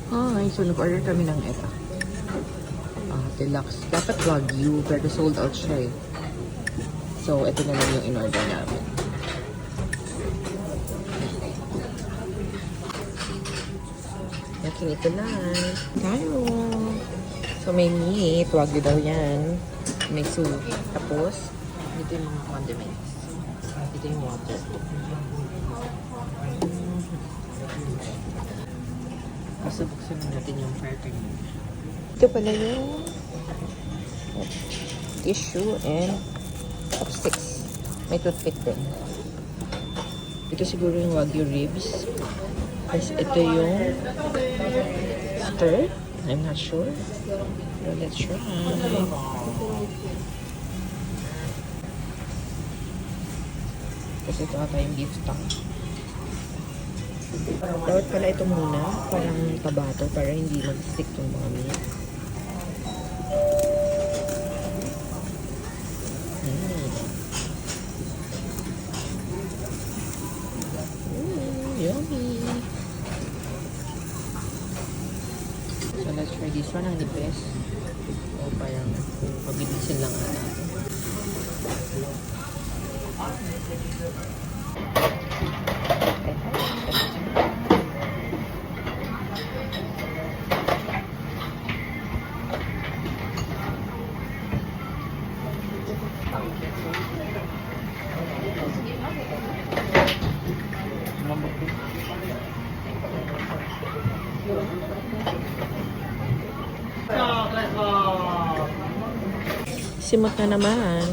Ay, so nag-order kami ng ito. Deluxe. Dapat Wagyu, pero sold out siya eh. So, ito na lang yung in-order namin. Yakin ito lang. Tayo. So, may meat. Wagyu daw yan. May soup. Tapos, dito yung mga condiments. Dito yung water. Basta buksan natin yung fryer. Ito pala yung tissue and chopsticks. May toothpick din. Ito siguro yung Wagyu ribs. Tapos ito yung stir. I'm not sure. Pero let's try. Tapos ito ata yung beef tongue. Dapat pala ito muna, parang tabato, para hindi mag-stick yung mga meat. Yummy! So let's try this one, ang nipis. O parang pabilisin lang ata. Simot na naman.